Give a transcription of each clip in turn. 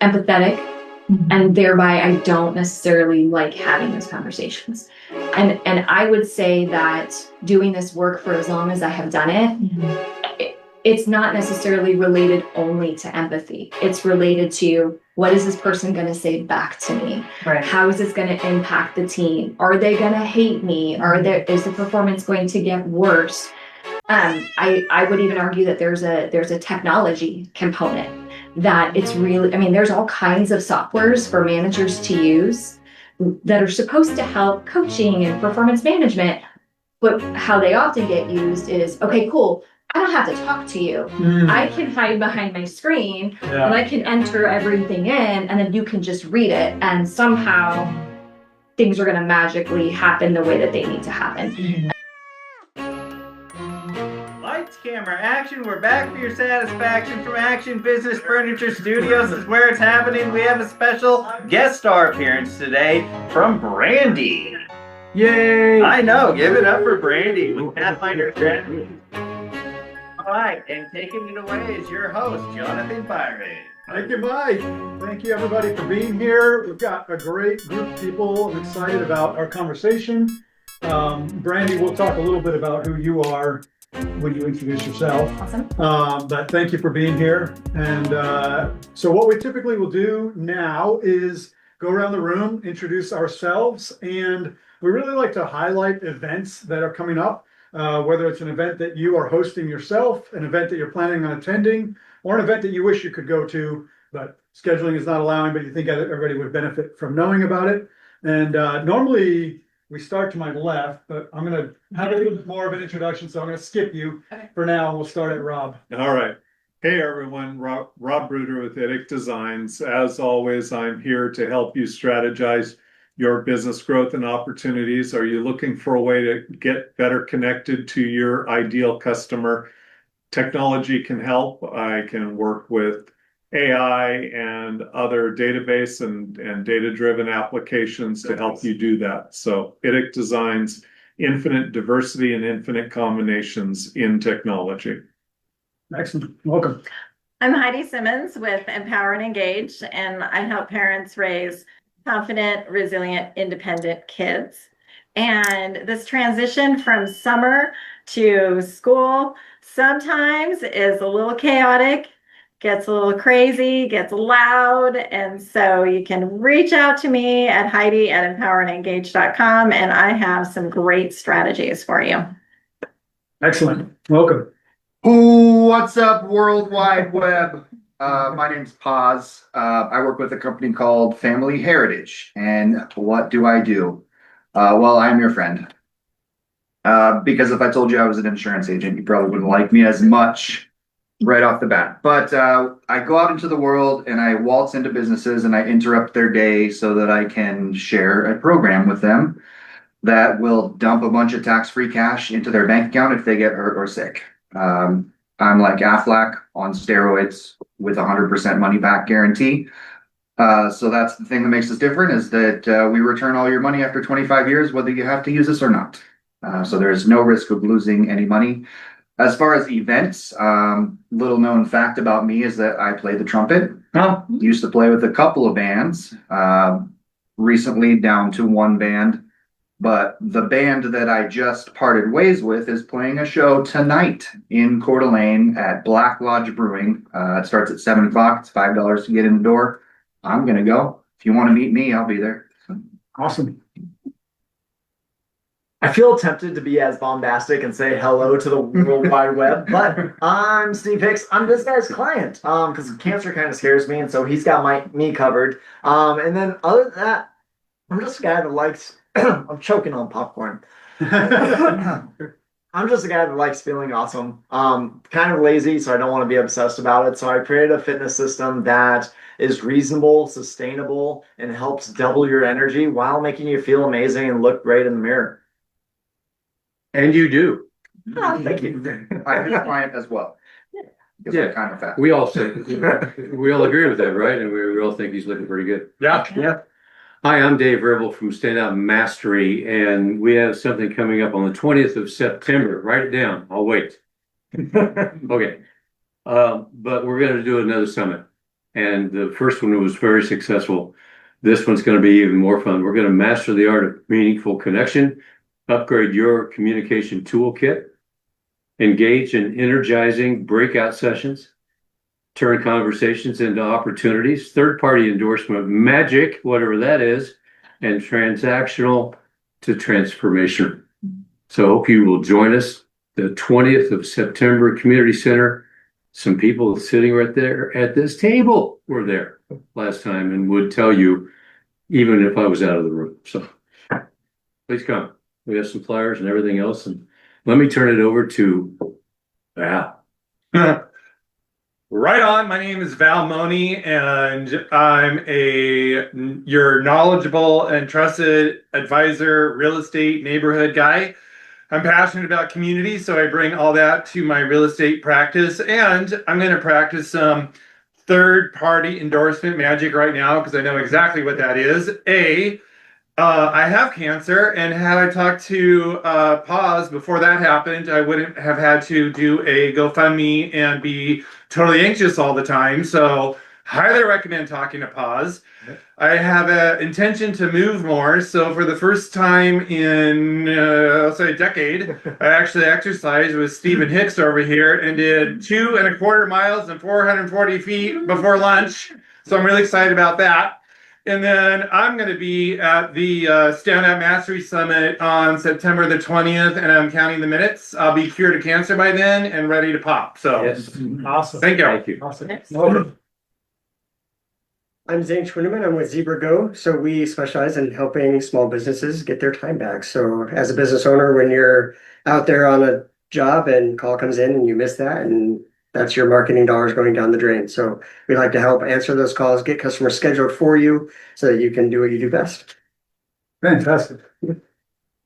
empathetic, and thereby I don't necessarily like having those conversations. And I would say that doing this work for as long as I have done it's not necessarily related only to empathy. It's related to, what is this person going to say back to me? Right. How is this going to impact the team? Are they going to hate me? Is the performance going to get worse? I would even argue that there's a technology component, that it's really, I mean, there's all kinds of softwares for managers to use that are supposed to help coaching and performance management, but how they often get used is, okay, cool, I don't have to talk to you. I can hide behind my screen and I can enter everything in, and then you can just read it, and somehow things are going to magically happen the way that they need to happen. Lights, camera, action. We're back for your satisfaction from Action Business Furniture Studios. This is where it's happening. We have a special guest star appearance today from Brandy. Yay! I know, give it up for Brandy with Pathfinder strategy. All right, and taking it away is your host, Jonathan Ferrer. Thank you, Mike. Thank you, everybody, for being here. We've got a great group of people. I'm excited about our conversation. Brandy, we'll talk a little bit about who you are when you introduce yourself. Awesome. But thank you for being here. And so what we typically will do now is go around the room, introduce ourselves, and we really like to highlight events that are coming up. Whether it's an event that you are hosting yourself, an event that you're planning on attending, or an event that you wish you could go to, but scheduling is not allowing, but you think everybody would benefit from knowing about it. And normally we start to my left, but I'm going to have a little bit more of an introduction, so I'm going to skip you for now, and we'll start at Rob. All right. Hey, everyone. Rob Bruder with Idic Designs. As always, I'm here to help you strategize your business growth and opportunities. Are you looking for a way to get better connected to your ideal customer? Technology can help. I can work with AI and other database and data-driven applications to help you do that. So Idic Designs, infinite diversity and infinite combinations in technology. Excellent. Welcome. I'm Heidi Simmons with Empower and Engage, and I help parents raise confident, resilient, independent kids. And this transition from summer to school sometimes is a little chaotic, gets a little crazy, gets loud. And so you can reach out to me at Heidi@empowerandengage.com, and I have some great strategies for you. Excellent. Welcome. What's up, World Wide Web? My name's Paz. I work with a company called Family Heritage. And what do I do? Well, I'm your friend. Because if I told you I was an insurance agent, you probably wouldn't like me as much right off the bat. But I go out into the world and I waltz into businesses and I interrupt their day so that I can share a program with them that will dump a bunch of tax-free cash into their bank account if they get hurt or sick. I'm like Aflac on steroids with 100% money back guarantee. So that's the thing that makes us different, is that we return all your money after 25 years, whether you have to use us or not. So there's no risk of losing any money. As far as events, little known fact about me is that I play the trumpet. Used to play with a couple of bands, recently down to one band. But the band that I just parted ways with is playing a show tonight in Coeur d'Alene at Black Lodge Brewing. It starts at 7 o'clock. It's $5 to get in the door. I'm going to go. If you want to meet me, I'll be there. Awesome. I feel tempted to be as bombastic and say hello to the World Wide Web, but I'm Steve Hicks. I'm this guy's client because cancer kind of scares me, and so he's got me covered. And then other than that, I'm just a guy that likes I'm choking on popcorn. I'm just a guy that likes feeling awesome. Kind of lazy, so I don't want to be obsessed about it. So I created a fitness system that is reasonable, sustainable, and helps double your energy while making you feel amazing and look great in the mirror. And you do. Oh, thank you. I'm his client as well. Yeah, kind of fat. we all say, we all agree with that, right? And we all think he's looking pretty good. Yeah. Hi, I'm Dave Ribble from Standout Mastery, and we have something coming up on the 20th of September. Write it down. I'll wait. Okay. But we're going to do another summit. And the first one was very successful. This one's going to be even more fun. We're going to master the art of meaningful connection, upgrade your communication toolkit, engage in energizing breakout sessions, turn conversations into opportunities, third-party endorsement magic, whatever that is, and transactional to transformation. So I hope you will join us the 20th of September, Community Center. Some people sitting right there at this table were there last time and would tell you, even if I was out of the room. So please come. We have some flyers and everything else. And let me turn it over to Val. Right on. My name is Val Money, and I'm your knowledgeable and trusted advisor, real estate neighborhood guy. I'm passionate about community, so I bring all that to my real estate practice, and I'm going to practice some third-party endorsement magic right now because I know exactly what that is. I have cancer, and had I talked to Paz before that happened, I wouldn't have had to do a GoFundMe and be totally anxious all the time. So highly recommend talking to Paz. I have an intention to move more. So for the first time in, I'll say a decade, I actually exercised with Stephen Hicks over here and did 2.25 miles and 440 feet before lunch. So I'm really excited about that. And then I'm going to be at the Stand Up Mastery Summit on September the 20th, and I'm counting the minutes. I'll be cured of cancer by then and ready to pop. So Yes. Awesome. thank you. Thank you. Awesome. Welcome. I'm Zane Schwindeman. I'm with Zebra Go. So we specialize in helping small businesses get their time back. So as a business owner, when you're out there on a job and call comes in and you miss that, and that's your marketing dollars going down the drain. So we like to help answer those calls, get customers scheduled for you so that you can do what you do best. Fantastic.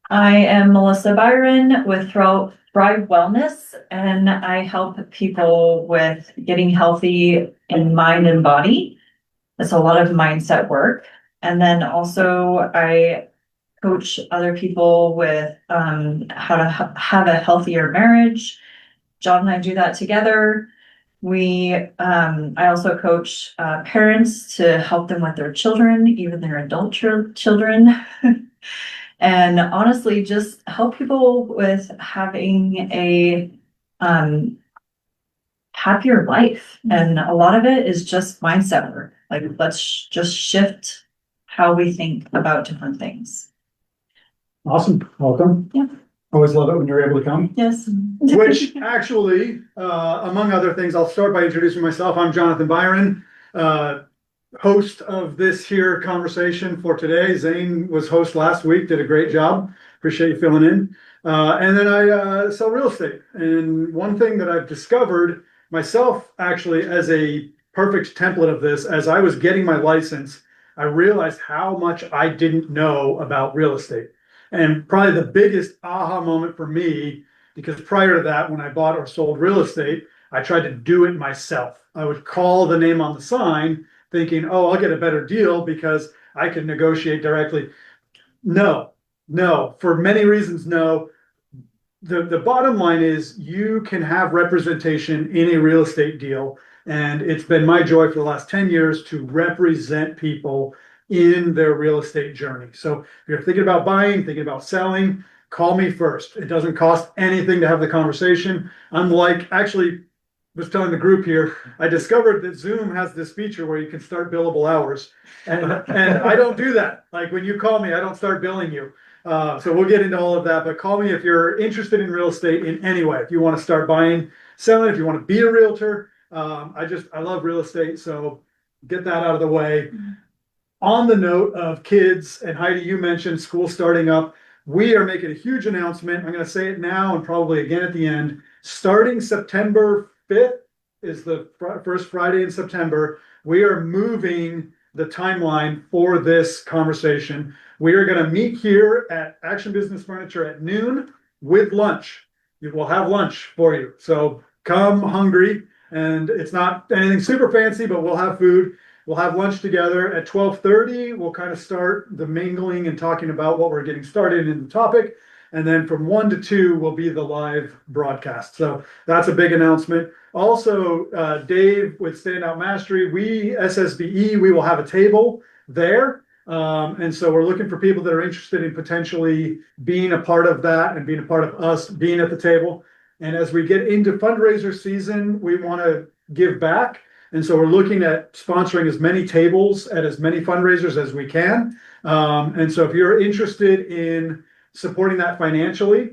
I am Melissa Byron with Thrive Wellness, and I help people with getting healthy in mind and body. It's a lot of mindset work. And then also I coach other people with how to have a healthier marriage. John and I do that together. I also coach parents to help them with their children, even their adult children. And honestly, just help people with having a happier life. And a lot of it is just mindset work. Like, let's just shift how we think about different things. Awesome. Welcome. Yeah. Always love it when you're able to come. Yes. Which actually, among other things, I'll start by introducing myself. I'm Jonathan Byron, host of this here conversation for today. Zane was host last week, did a great job. Appreciate you filling in. And then I sell real estate. And one thing that I've discovered myself, actually, as a perfect template of this, as I was getting my license, I realized how much I didn't know about real estate. And probably the biggest aha moment for me, because prior to that, when I bought or sold real estate, I tried to do it myself. I would call the name on the sign thinking, oh, I'll get a better deal because I can negotiate directly. No, for many reasons, no. The bottom line is you can have representation in a real estate deal. And it's been my joy for the last 10 years to represent people in their real estate journey. So if you're thinking about buying, thinking about selling, call me first. It doesn't cost anything to have the conversation. Actually, was telling the group here, I discovered that Zoom has this feature where you can start billable hours. And I don't do that. Like when you call me, I don't start billing you. So we'll get into all of that, but call me if you're interested in real estate in any way. If you want to start buying, selling, if you want to be a realtor, I love real estate. So get that out of the way. On the note of kids, and Heidi, you mentioned school starting up. We are making a huge announcement. I'm going to say it now and probably again at the end. Starting September 5th is the first Friday in September. We are moving the timeline for this conversation. We are going to meet here at Action Business Furniture at noon with lunch. We'll have lunch for you. So come hungry, and it's not anything super fancy, but we'll have food. We'll have lunch together at 12:30. We'll kind of start the mingling and talking about what we're getting started in the topic. And then from 1 to 2 will be the live broadcast. So that's a big announcement. Also, Dave with Standout Mastery, SSBE, we will have a table there. And so we're looking for people that are interested in potentially being a part of that and being a part of us being at the table. And as we get into fundraiser season, we want to give back. And so we're looking at sponsoring as many tables at as many fundraisers as we can. And so if you're interested in supporting that financially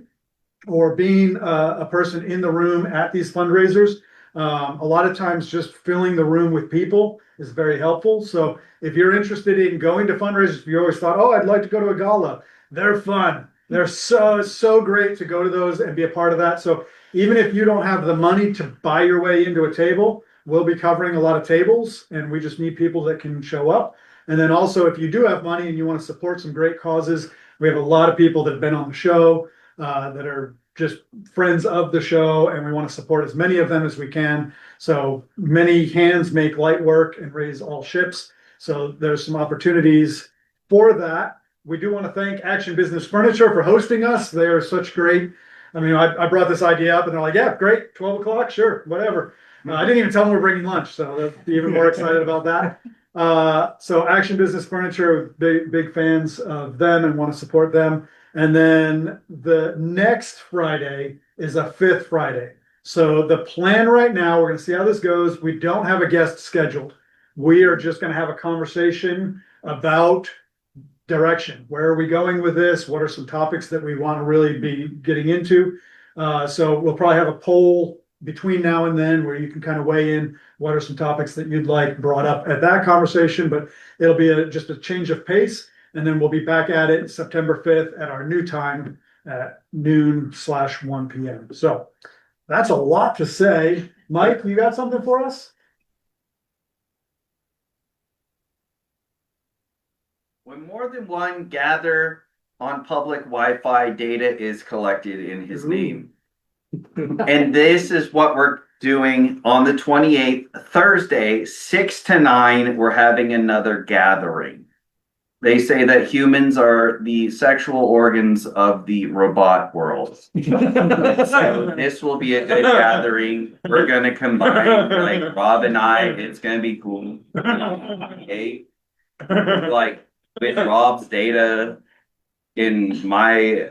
or being a person in the room at these fundraisers, a lot of times just filling the room with people is very helpful. So if you're interested in going to fundraisers, if you always thought, oh, I'd like to go to a gala, they're fun. They're so great to go to those and be a part of that. So even if you don't have the money to buy your way into a table, we'll be covering a lot of tables, and we just need people that can show up. And then also, if you do have money and you want to support some great causes, we have a lot of people that have been on the show that are just friends of the show, and we want to support as many of them as we can. So many hands make light work and raise all ships. So there's some opportunities for that. We do want to thank Action Business Furniture for hosting us. They are such great. I mean, I brought this idea up and they're like, yeah, great, 12 o'clock, sure, whatever. I didn't even tell them we're bringing lunch, so they're even more excited about that. So Action Business Furniture, big fans of them and want to support them. And then the next Friday is a 5th Friday. So the plan right now, we're going to see how this goes. We don't have a guest scheduled. We are just going to have a conversation about direction. Where are we going with this? What are some topics that we want to really be getting into? So we'll probably have a poll between now and then where you can kind of weigh in what are some topics that you'd like brought up at that conversation, but it'll be just a change of pace. And then we'll be back at it September 5th at our new time at noon/1 p.m. So that's a lot to say. Mike, you got something for us? When more than one gather on public Wi-Fi, data is collected in his name. And this is what we're doing on the 28th, Thursday, 6 to 9, we're having another gathering. They say that humans are the sexual organs of the robot world. So this will be a good gathering. We're going to combine, like Rob and I, it's going to be cool. Okay? Like with Rob's data in my,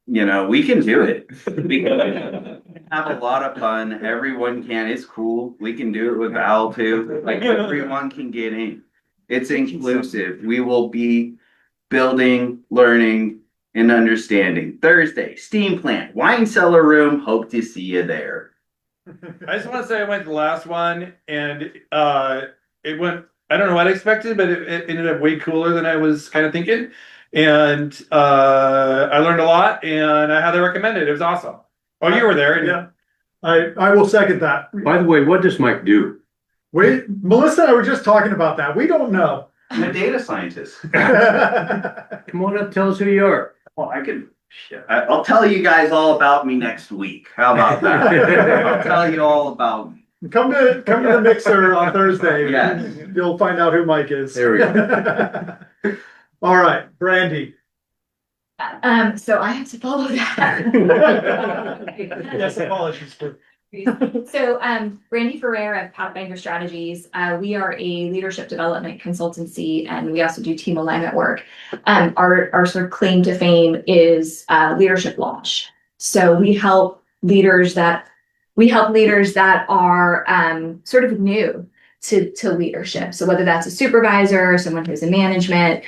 we can do it. We can have a lot of fun. Everyone can. It's cool. We can do it with Val too. Like everyone can get in. It's inclusive. We will be building, learning, and understanding. Thursday, Steam Plant, Wine Cellar Room. Hope to see you there. I just want to say I went to the last one and it went, I don't know what I expected, but it ended up way cooler than I was kind of thinking. And I learned a lot and I highly recommend it. It was awesome. Oh, you were there. Yeah, I will second that. By the way, what does Mike do? Melissa and I were just talking about that. We don't know. I'm a data scientist. Come on up, tell us who you are. Well, I'll tell you guys all about me next week. How about that? I'll tell you all about me. Come to the mixer on Thursday. Yes. You'll find out who Mike is. There we go. All right, Brandy. So I have to follow that. Yes, apologies for. So, Brandy Ferrer of Pathfinder Strategies, we are a leadership development consultancy, and we also do team alignment work. Our sort of claim to fame is leadership launch. So we help leaders that are sort of new to leadership. So whether that's a supervisor or someone who's in management,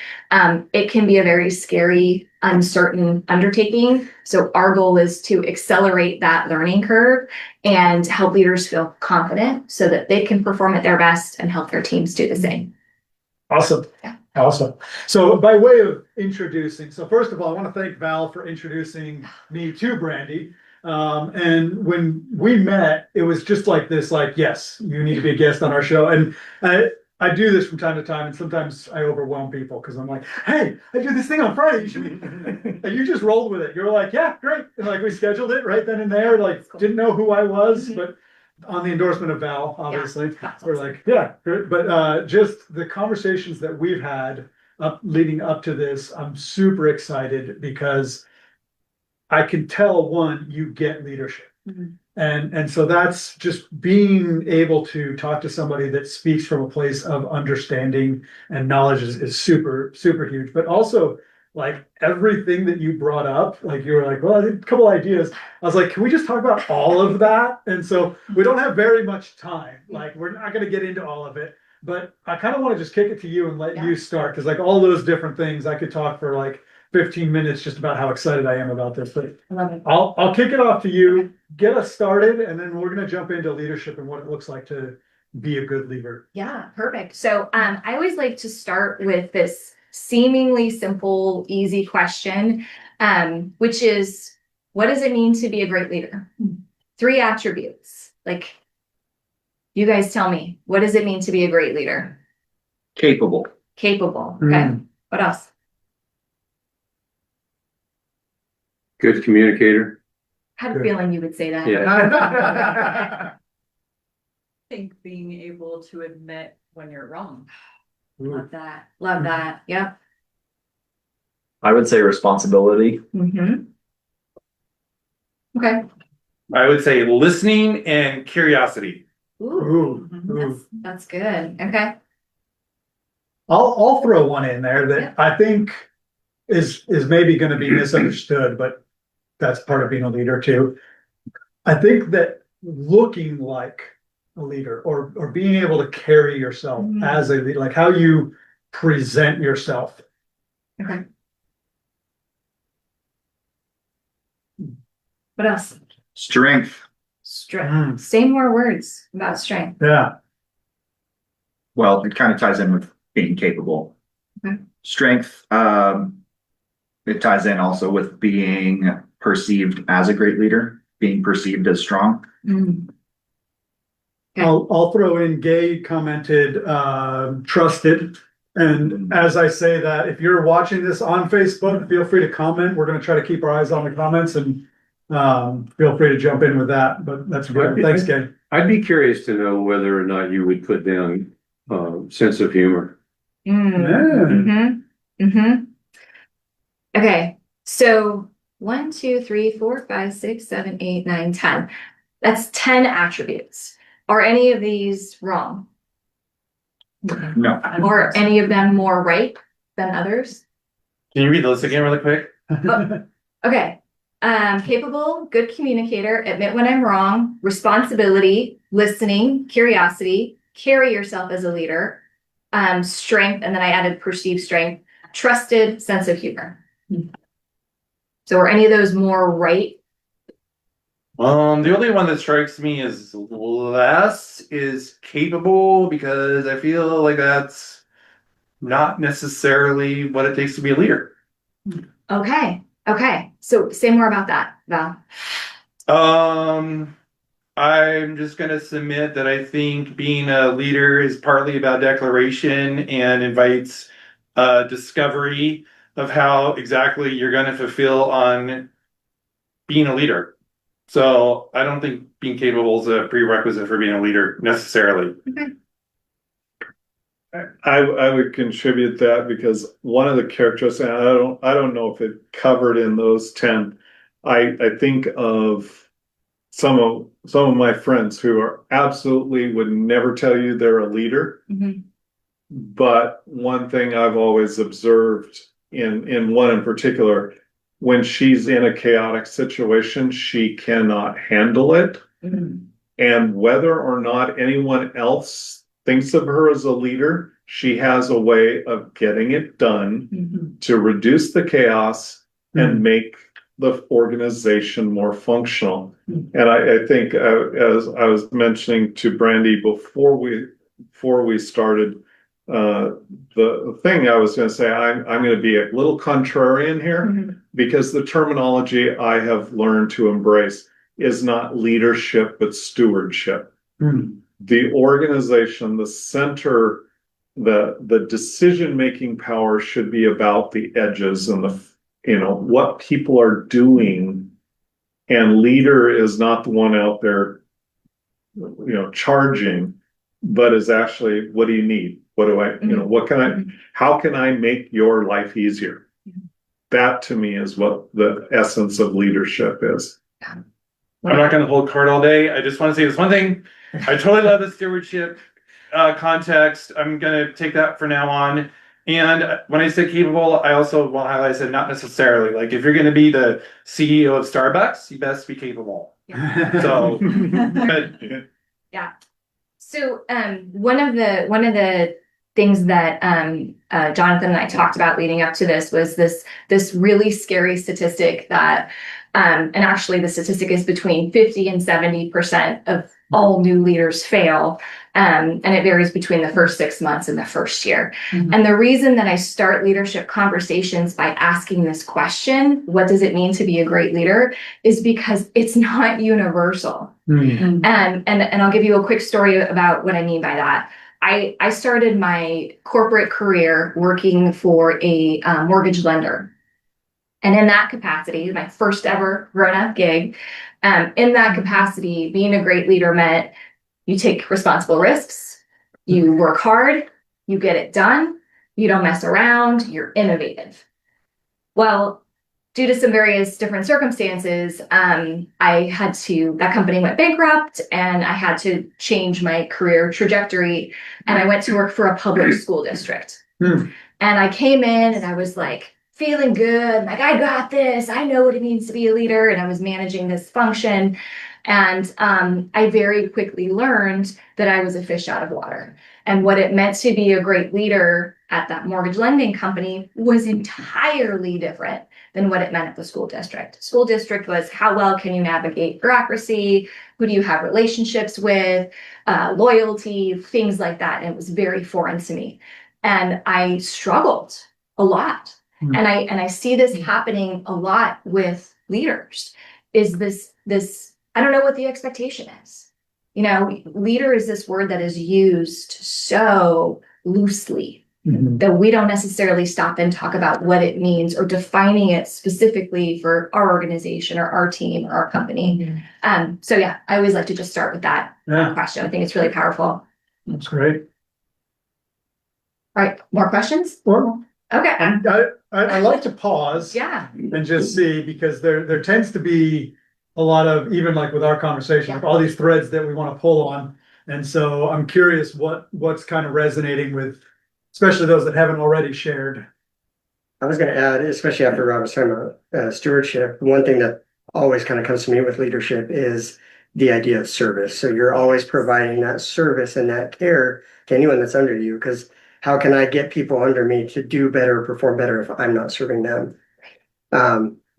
it can be a very scary, uncertain undertaking. So our goal is to accelerate that learning curve and help leaders feel confident so that they can perform at their best and help their teams do the same. Awesome. Yeah. Awesome. So by way of introducing, so first of all, I want to thank Val for introducing me to Brandy. And when we met, it was just like this, like, yes, you need to be a guest on our show. And I do this from time to time, and sometimes I overwhelm people because I'm like, hey, I do this thing on Friday. You should be. And you just rolled with it. You're like, yeah, great. And like we scheduled it right then and there. Like didn't know who I was, but on the endorsement of Val, obviously, we're like, yeah, great. But just the conversations that we've had leading up to this, I'm super excited because I can tell, one, you get leadership. Mhm. And so that's just being able to talk to somebody that speaks from a place of understanding and knowledge is super, super huge. But also, like, everything that you brought up, like, you were like, well, I did a couple ideas. I was like, can we just talk about all of that? And so we don't have very much time. Like, we're not going to get into all of it. But I kind of want to just kick it to you and let you start, because like all those different things, I could talk for like 15 minutes just about how excited I am about this. But I love it. I'll kick it off to you, get us started, and then we're gonna jump into leadership and what it looks like to be a good leader. Yeah, perfect. So I always like to start with this seemingly simple, easy question, which is, what does it mean to be a great leader? 3 attributes. Like, you guys tell me, what does it mean to be a great leader? Capable. Capable. Okay. What else? Good communicator. Had a Good. feeling you would say that. Yeah. I think being able to admit when you're wrong. Love that. Love that. Yep. I would say responsibility. Mm-hmm. Okay. I would say listening and curiosity. Ooh, Ooh. that's good. Okay. I'll throw one in there that Yeah. I think is maybe gonna be misunderstood, but that's part of being a leader too. I think that looking like a leader or being able to carry yourself Mhm. as a leader, like how you present yourself. Okay. What else? Strength. Strength. Say more words about strength. Yeah. Well, it kind of ties in with being capable. Okay. Strength, it ties in also with being perceived as a great leader, being perceived as strong. Mm. Okay. I'll throw in Gay commented, trusted. And as I say that, if you're watching this on Facebook, feel free to comment. We're gonna try to keep our eyes on the comments and feel free to jump in with that, but that's good. Thanks, Gay. I'd be curious to know whether or not you would put down sense of humor. Mm. Mm-hmm. Mm-hmm. Okay. So 1, 2, 3, 4, 5, 6, 7, 8, 9, 10. That's 10 attributes. Are any of these wrong? No. Or any of them more right than others? Can you read the list again really quick? Okay. Capable, good communicator, admit when I'm wrong, responsibility, listening, curiosity, carry yourself as a leader, strength, and then I added perceived strength, trusted, sense of humor. So are any of those more right? The only one that strikes me as less is capable, because I feel like that's not necessarily what it takes to be a leader. Okay. Okay. So say more about that, Val. I'm just gonna submit that I think being a leader is partly about declaration and invites discovery of how exactly you're gonna fulfill on being a leader. So I don't think being capable is a prerequisite for being a leader necessarily. Okay. I would contribute that because one of the characteristics, and I don't know if it covered in those 10. I think of some of my friends who are absolutely would never tell you they're a leader. Mm-hmm. But one thing I've always observed in one in particular, when she's in a chaotic situation, she cannot handle it. Mm-hmm. And whether or not anyone else thinks of her as a leader, she has a way of getting it done Mm-hmm. to reduce the chaos and make the organization more functional. And I think, as I was mentioning to Brandy before we started the thing, I was going to say I'm going to be a little contrarian here. Mm-hmm. Because the terminology I have learned to embrace is not leadership, but stewardship. The organization, the center, the decision-making power should be about the edges and what people are doing. And leader is not the one out there, charging, but is actually, what do you need? What do I, what can I, how can I make your life easier? that to me is what the essence of leadership is. I'm not going to hold court all day. I just want to say this one thing. I totally love the stewardship context. I'm going to take that for now on. And when I say capable, I also want to highlight, I said not necessarily. Like if you're going to be the CEO of Starbucks, you best be capable. So, but Yeah. So one of the things that Jonathan and I talked about leading up to this was this really scary statistic that and actually the statistic is between 50 and 70% of all new leaders fail. And it varies between the first 6 months and the first year. Mm-hmm. And the reason that I start leadership conversations by asking this question, what does it mean to be a great leader, is because it's not universal. Mm-hmm. And I'll give you a quick story about what I mean by that. I started my corporate career working for a mortgage lender. And in that capacity, my first ever grown-up gig, in that capacity, being a great leader meant you take responsible risks, you work hard, you get it done, you don't mess around, you're innovative. Well, due to some various different circumstances, that company went bankrupt and I had to change my career trajectory, and I went to work for a public school district. And I came in and I was like, feeling good, like I got this, I know what it means to be a leader, and I was managing this function. And I very quickly learned that I was a fish out of water. And what it meant to be a great leader at that mortgage lending company was entirely different than what it meant at the school district. School district was how well can you navigate bureaucracy, who do you have relationships with, loyalty, things like that. And it was very foreign to me. And I struggled a lot. And I see this happening a lot with leaders, is this I don't know what the expectation is. You know, leader is this word that is used so loosely that we don't necessarily stop and talk about what it means or defining it specifically for our organization or our team or our company. So yeah, I always like to just start with that question. I think it's really powerful. That's great. All right, more questions? Okay. And I like to pause and just see, because there tends to be a lot of, even like with our conversation, like all these threads that we want to pull on. And so I'm curious what's kind of resonating with, especially those that haven't already shared. I was going to add, especially after Rob was talking about stewardship, one thing that always kind of comes to me with leadership is the idea of service. So you're always providing that service and that care to anyone that's under you, because how can I get people under me to do better, perform better if I'm not serving them?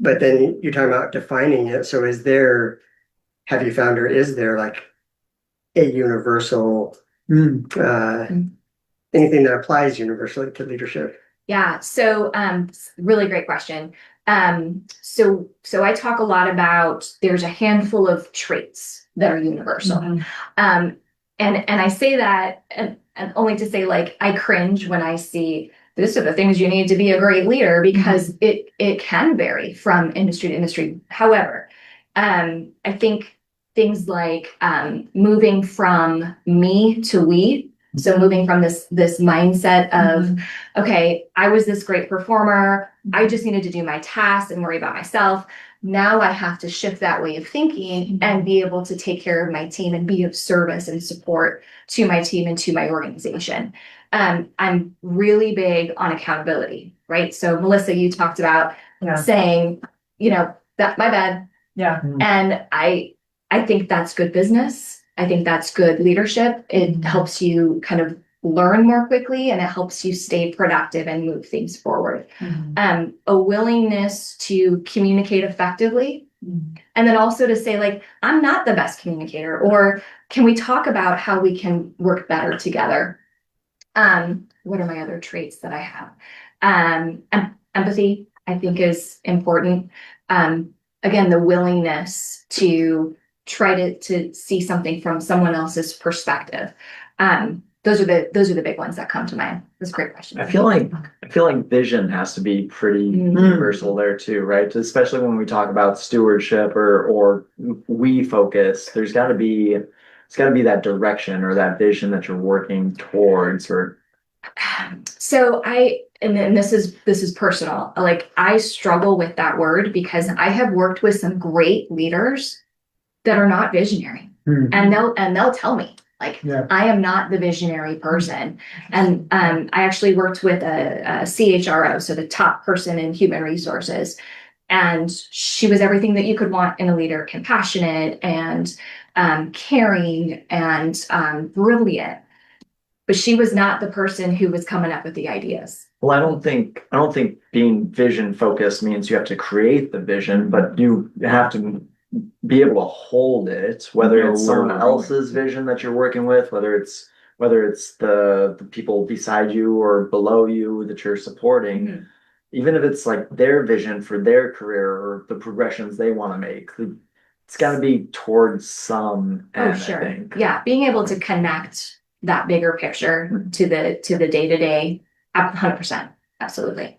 But then you're talking about defining it. So have you found, or is there like a universal, anything that applies universally to leadership? Yeah. So, really great question. So I talk a lot about, there's a handful of traits that are universal. And I say that, and only to say, like, I cringe when I see these are the things you need to be a great leader, because it can vary from industry to industry. However, I think things like moving from me to we. So moving from this mindset of, okay, I was this great performer, I just needed to do my tasks and worry about myself. Now I have to shift that way of thinking and be able to take care of my team and be of service and support to my team and to my organization. I'm really big on accountability, right? So Melissa, you talked about saying, that's my bad. Yeah. And I think that's good business. I think that's good leadership. It helps you kind of learn more quickly, and it helps you stay productive and move things forward. A willingness to communicate effectively. And then also to say, like, I'm not the best communicator, or can we talk about how we can work better together? What are my other traits that I have? Empathy, I think, is important. Again, the willingness to try to see something from someone else's perspective. Those are the big ones that come to mind. That's a great question. I feel like vision has to be pretty universal there too, right? Especially when we talk about stewardship or we focus, it's got to be that direction or that vision that you're working towards, or So and then this is personal. Like, I struggle with that word because I have worked with some great leaders that are not visionary, and they'll tell me, like, Yeah. I am not the visionary person. And I actually worked with a CHRO, so the top person in human resources, and she was everything that you could want in a leader: compassionate and caring and brilliant. But she was not the person who was coming up with the ideas. Well, I don't think being vision focused means you have to create the vision, but you have to be able to hold it, whether Know it's where someone we're else's vision that you're working with, whether it's the people beside you or below you that you're supporting, even if it's like their vision for their career or the progressions they want to make. It's got to be towards some end, Oh, sure. I think. Yeah, being able to connect that bigger picture to the day-to-day, 100%, absolutely.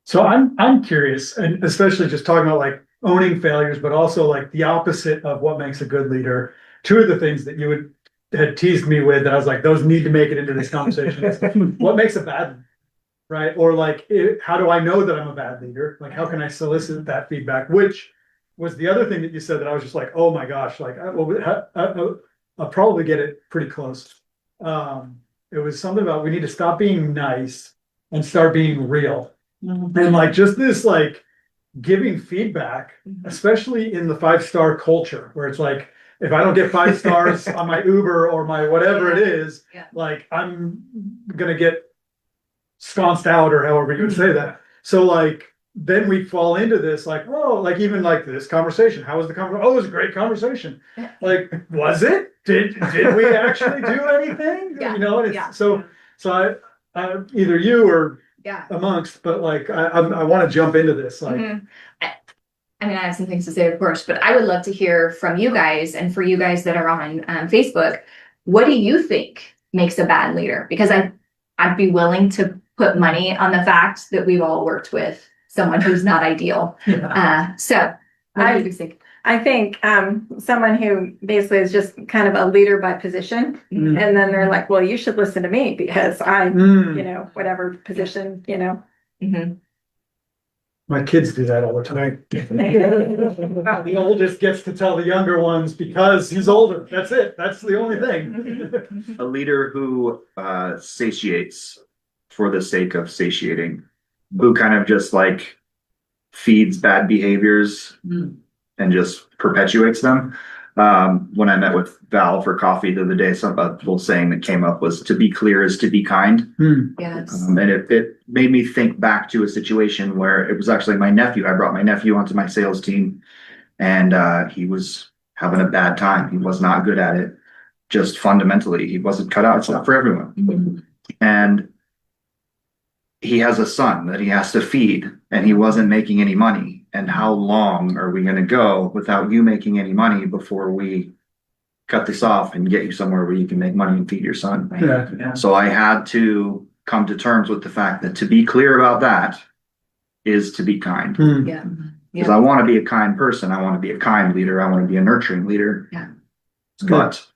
So I'm curious, and especially just talking about like owning failures, but also like the opposite of what makes a good leader. Two of the things that you had teased me with that I was like, those need to make it into this conversation. What makes a bad, right? Or like, how do I know that I'm a bad leader? Like, how can I solicit that feedback? Which was the other thing that you said that I was just like, oh my gosh, like, I'll probably get it pretty close. It was something about we need to stop being nice and start being real. And like just this like giving feedback, especially in the 5-star culture where it's like, if I don't get 5 stars on my Uber or my whatever it is, like I'm gonna get sconced out or however you would say that. So like then we fall into this like, oh, like even like this conversation. How was the conversation? Oh, it was a great conversation. Like, was it? Did we actually do anything? Yeah. You know, and it's Yeah. so I either you or amongst, but like I want to jump into this. Like I mean, I have some things to say, of course, but I would love to hear from you guys, and for you guys that are on Facebook, what do you think makes a bad leader? Because I'd be willing to put money on the fact that we've all worked with someone who's not ideal. So what do you think? I think someone who basically is just kind of a leader by position, and then they're like, well, you should listen to me because I'm, whatever position, my kids do that all the time. The oldest gets to tell the younger ones because he's older. That's it. That's the only thing. A leader who satiates for the sake of satiating, who kind of just like feeds bad behaviors and just perpetuates them. When I met with Val for coffee the other day, some little saying that came up was, to be clear is to be kind. Yes. And it made me think back to a situation where it was actually my nephew. I brought my nephew onto my sales team, and he was having a bad time. He was not good at it. Just fundamentally, he wasn't cut out. It's not for everyone. And he has a son that he has to feed, and he wasn't making any money. And how long are we going to go without you making any money before we cut this off and get you somewhere where you can make money and feed your son? Yeah. So I had to come to terms with the fact that to be clear about that is to be kind. Yeah. Because I want to be a kind person. I want to be a kind leader. I want to be a nurturing leader. Yeah. But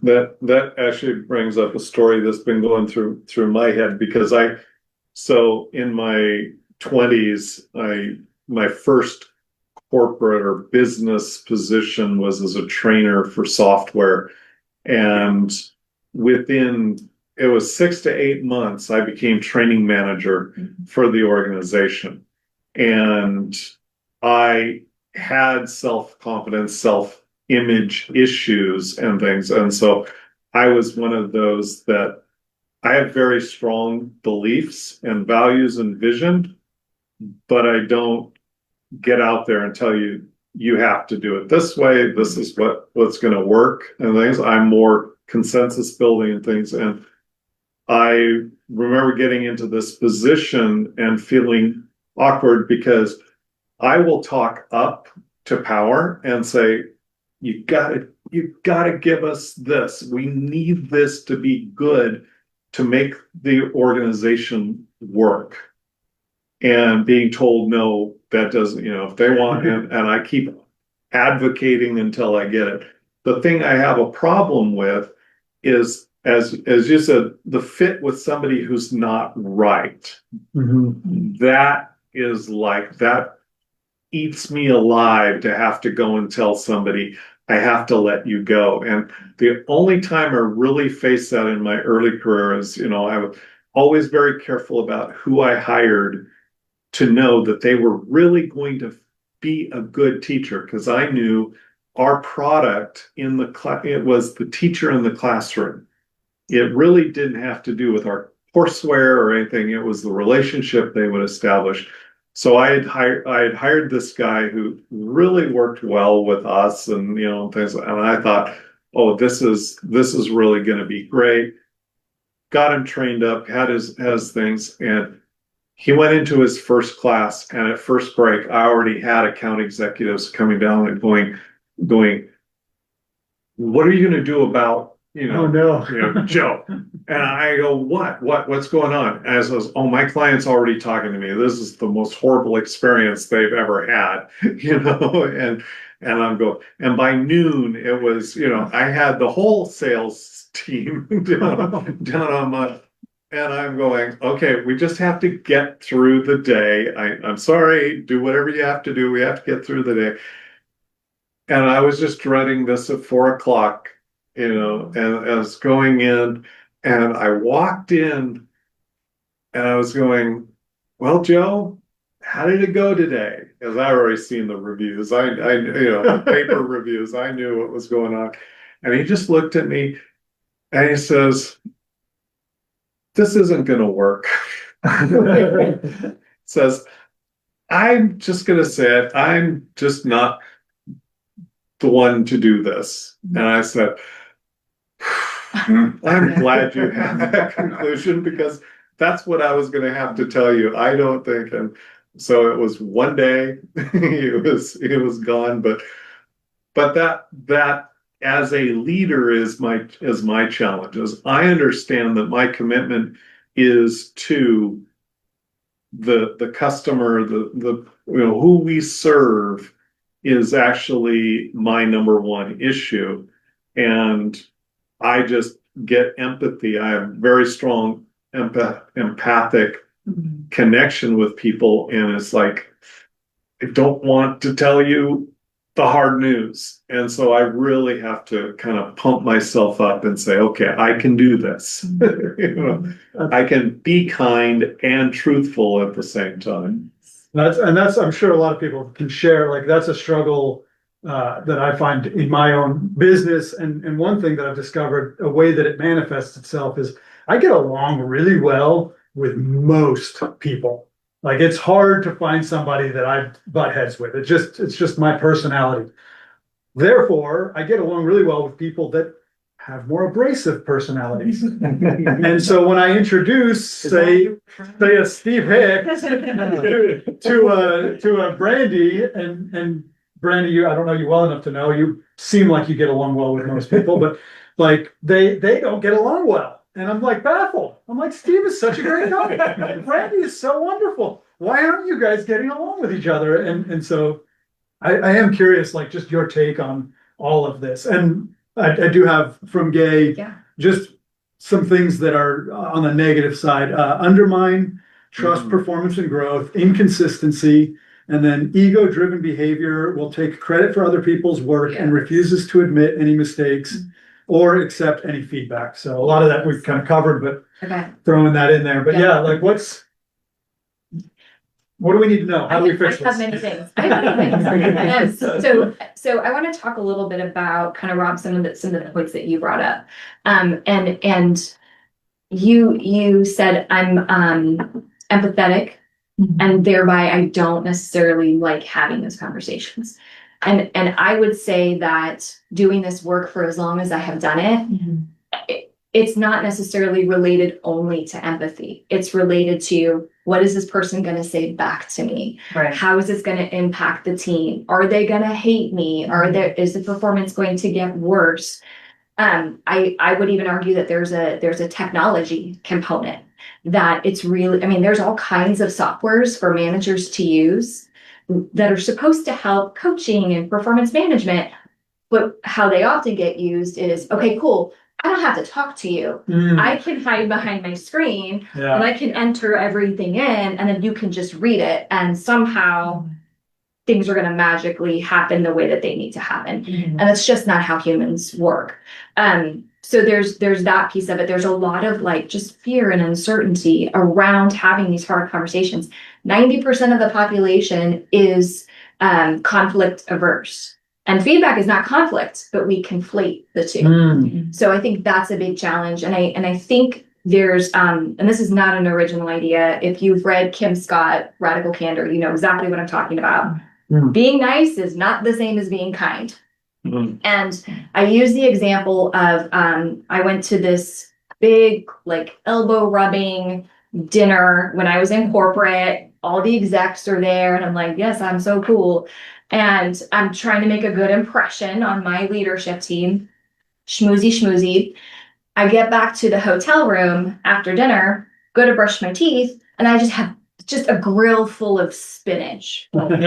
That actually brings up a story that's been going through my head, because in my 20s, my first corporate or business position was as a trainer for software, and it was 6 to 8 months, I became training manager for the organization, and I had self-confidence, self-image issues and things, and so I was one of those that I have very strong beliefs and values and vision, but I don't get out there and tell you, you have to do it this way. This is what's going to work and things. I'm more consensus building and things. And I remember getting into this position and feeling awkward because I will talk up to power and say, you gotta give us this. We need this to be good to make the organization work. And being told, no, that doesn't, if they want, and I keep advocating until I get it. The thing I have a problem with is as you said, the fit with somebody who's not right, that is like, that eats me alive to have to go and tell somebody, I have to let you go. And the only time I really faced that in my early career is, I was always very careful about who I hired to know that they were really going to be a good teacher, because I knew our product in the class, it was the teacher in the classroom. It really didn't have to do with our courseware or anything. It was the relationship they would establish. So I had hired this guy who really worked well with us, and things. And I thought, oh, this is really going to be great. Got him trained up, had his things, and he went into his first class. And at first break, I already had account executives coming down and going, what are you going to do about oh no, Joe? And I go, what's going on? And I says, oh, my client's already talking to me. This is the most horrible experience they've ever had, and I'm going, and by noon it was, I had the whole sales team down on my, and I'm going, okay, we just have to get through the day. I'm sorry, do whatever you have to do. We have to get through the day. And I was just dreading this at 4:00, and I was going in, and I walked in, and I was going, well, Joe, how did it go today? Because I already seen the reviews. The paper reviews. I knew what was going on. And he just looked at me and he says, this isn't going to work. Says, I'm just going to say it. I'm just not the one to do this. And I said, I'm glad you had that conclusion, because that's what I was going to have to tell you. I don't think. And so it was one day, it was gone. But that as a leader is my challenge. Is I understand that my commitment is to the customer, the who we serve is actually my number one issue. And I just get empathy. I have very strong empathic connection with people. And it's like, I don't want to tell you the hard news. And so I really have to kind of pump myself up and say, okay, I can do this. I can be kind and truthful at the same time. That's I'm sure a lot of people can share. Like, that's a struggle that I find in my own business. And one thing that I've discovered, a way that it manifests itself, is I get along really well with most people. Like, it's hard to find somebody that I butt heads with. It's just my personality. Therefore, I get along really well with people that have more abrasive personalities. And so when I introduce, say a Steve Hicks to a Brandy, and Brandy, I don't know you well enough to know, you seem like you get along well with most people, but like they don't get along well. And I'm like baffled. I'm like, Steve is such a great guy. Brandy is so wonderful. Why aren't you guys getting along with each other? And so I am curious, like, just your take on all of this. And I do have from Gay just some things that are on the negative side. Undermine trust, performance, and growth, inconsistency, and then ego-driven behavior will take credit for other people's work and refuses to admit any mistakes or accept any feedback. So a lot of that we've kind of covered, but throwing that in there. But like, what do we need to know? How do we fix this? I have many things. So I want to talk a little bit about, kind of, Rob, some of the points that you brought up. And you said I'm empathetic, and thereby I don't necessarily like having those conversations. And I would say that doing this work for as long as I have done it, it's not necessarily related only to empathy. It's related to, what is this person going to say back to me? Right. How is this going to impact the team? Are they going to hate me? Is the performance going to get worse? I would even argue that there's a technology component, that it's really, I mean, there's all kinds of softwares for managers to use that are supposed to help coaching and performance management. But how they often get used is, okay, cool, I don't have to talk to you. I can hide behind my screen Yeah. and I can enter everything in, and then you can just read it, and somehow things are going to magically happen the way that they need to happen. And that's just not how humans work. So there's that piece of it. There's a lot of like just fear and uncertainty around having these hard conversations. 90% of the population is conflict averse. And feedback is not conflict, but we conflate the two. So I think that's a big challenge. And I think there's and this is not an original idea. If you've read Kim Scott, Radical Candor, you know exactly what I'm talking about. Being nice is not the same as being kind. And I use the example of I went to this big like elbow rubbing dinner when I was in corporate. All the execs are there, and I'm like, yes, I'm so cool. And I'm trying to make a good impression on my leadership team. Schmoozy. I get back to the hotel room after dinner, go to brush my teeth, and I just have a grill full of spinach. Nobody